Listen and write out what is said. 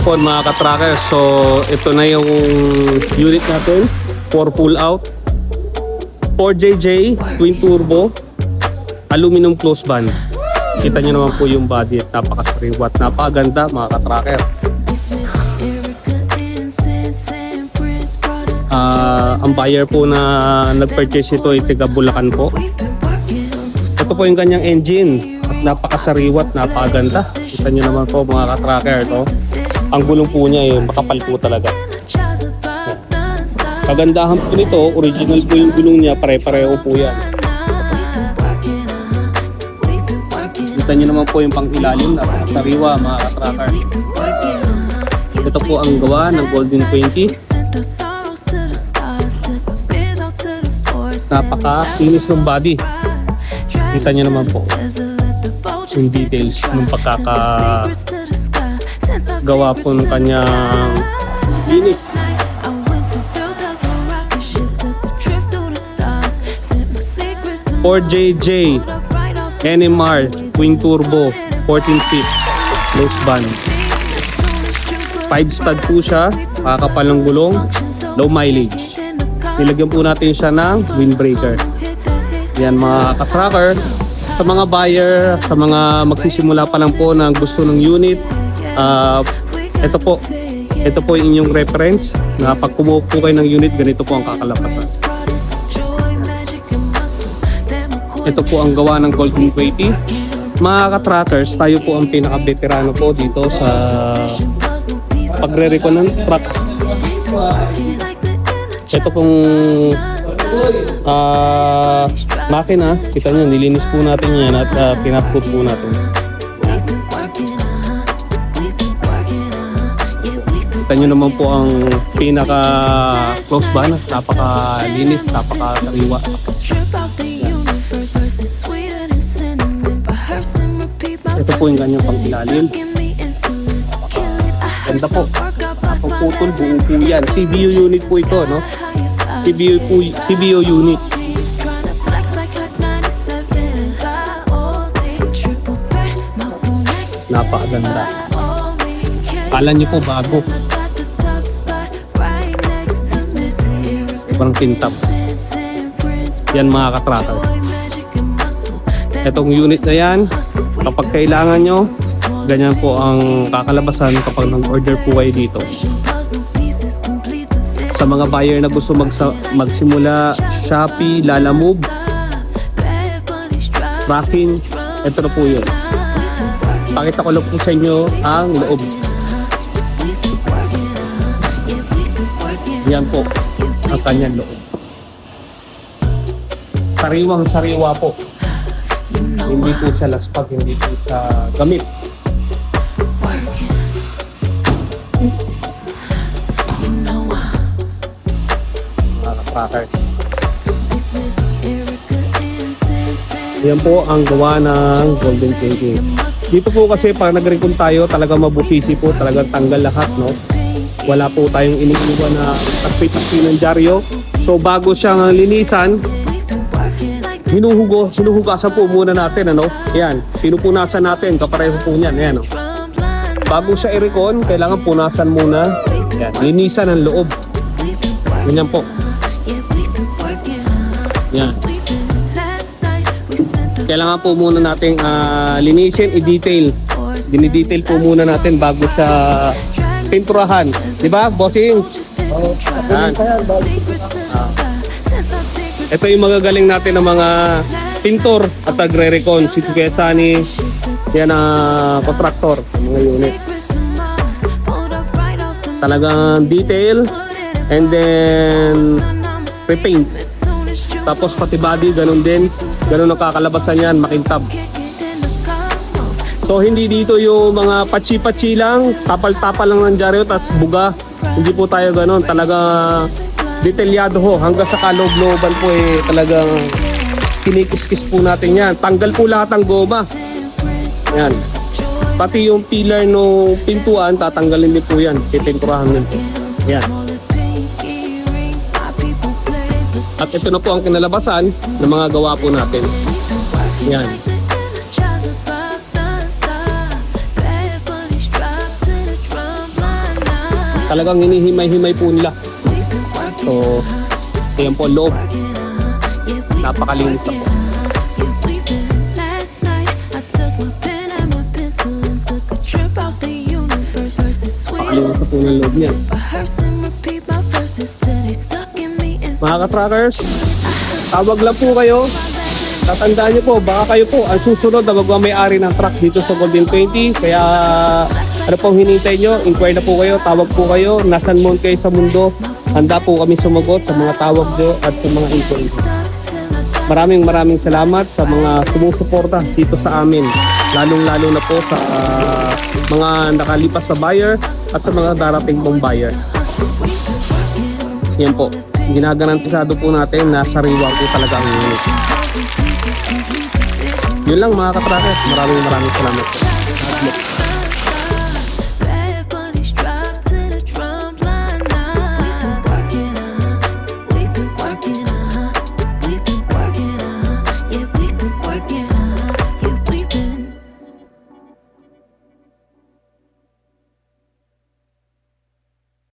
po mga ka-tracker, so ito na yung unit natin for pull out 4JJ twin turbo aluminum close band. Kita nyo naman po yung body at napaka-sariwat, napakaganda mga ka-tracker. Ang buyer po na nag-purchase ito ay taga Bulacan po. Ito po yung kanyang engine at napakasariwat, napakaganda. Kita nyo naman po mga ka-tracker, no? Ang gulong po niya ay makapal po talaga. Kagandahan po nito, original po yung gulong niya, pare-pareho po yan. Kita nyo naman po yung pang-ilalim na sariwa mga ka-tracker. Ito po ang gawa ng Golden 20. Napaka-finish ng body. Kita nyo naman po yung details ng pagkakagawa po ng kanyang linis. .4JJ NMR twin turbo 14 feet close band. 5 stud po siya, kakapal ng gulong, low mileage. Nilagyan po natin siya ng windbreaker. Yan mga ka-tracker, sa mga buyer, sa mga magsisimula pa lang po na gusto ng unit, ito po yung inyong reference na pag kumuha po kayo ng unit, ganito po ang kakalabasan. Ito po ang gawa ng Golden 20. Mga ka-trackers, tayo po ang pinaka-veterano po dito sa pagre-recon ng trucks. Ito pong makina, kita nyo, nilinis po natin yan at pinaput po natin. Kita nyo naman po ang pinaka-close band, napaka-linis, napaka-sariwa. Ito po yung kanyang pang-ilalim. Ganda po. Pagputol, buo po yan. CBU unit po ito, no? CBU unit. Napakaganda. Kala nyo po bago. Sobrang tintap. Yan mga ka-tracker. Itong unit na yan, kapag kailangan nyo, ganyan po ang kakalabasan kapag nag-order po kayo dito. Sa mga buyer na gusto magsimula, Shopee, Lalamove, Tracking, ito na po yun. Pakita ko lang po sa inyo ang loob. Yan po ang kanyang loob. Sariwang sariwa po. Hindi po siya laspag, hindi po siya gamit. Mga ka-tracker. Yan po ang gawa ng Golden 20. Dito po kasi pag nag-recon tayo, talaga mabusisi po, talagang tanggal lahat, no? Wala po tayong iniiwan na tagpi-tagpi ng dyaryo. So bago siyang linisan, hinuhugasan po muna natin, ano? Yan, pinupunasan natin, kapareho po niyan, ayan, no? Bago siya i-recon, kailangan punasan muna. Yan, linisan ang loob. Ganyan po. Yan. Kailangan po muna nating linisin, i-detail. Dinidetail po muna natin bago siya pinturahan. Diba, bossing? Yan. Ito yung magagaling natin ng mga pintor at agre-recon. Si Kuya Sunny, yan ang contractor sa mga unit. Talagang detail and then repaint. Tapos pati body, ganun din. Ganun ang kakalabasan yan, makintab. So hindi dito yung mga patsi-patsi lang, tapal-tapal lang ng dyaryo, tas buga. Hindi po tayo ganun. Talagang detalyado ho, hanggang sa kaloob-looban po talagang kinikis-kis po natin yan. Tanggal po lahat ng goma. Yan. Pati yung pillar no pintuan, tatanggalin din po yan. Pipinturahan din po. Yan. At ito na po ang kinalabasan ng mga gawa po natin. Yan. Talagang hinihimay-himay po nila. So, ayan po ang loob. Napakalinis na po. Napakalinis na po ng loob niya. Mga ka-trackers, tawag lang po kayo. Tatandaan niyo po, baka kayo po ang susunod na magmamayari ng truck dito sa Golden 20. Kaya ano pong hinintay nyo, inquire na po kayo, tawag po kayo, nasan mo kayo sa mundo. Handa po kami sumagot sa mga tawag nyo at sa mga inquiries. Maraming salamat sa mga sumusuporta dito sa amin. Lalong-lalo na po sa mga nakalipas sa buyer at sa mga darating pong buyer. Yan po, ginagarantisado po natin na sariwa po talaga ang unit. Yun lang mga ka-tracker. Maraming salamat po.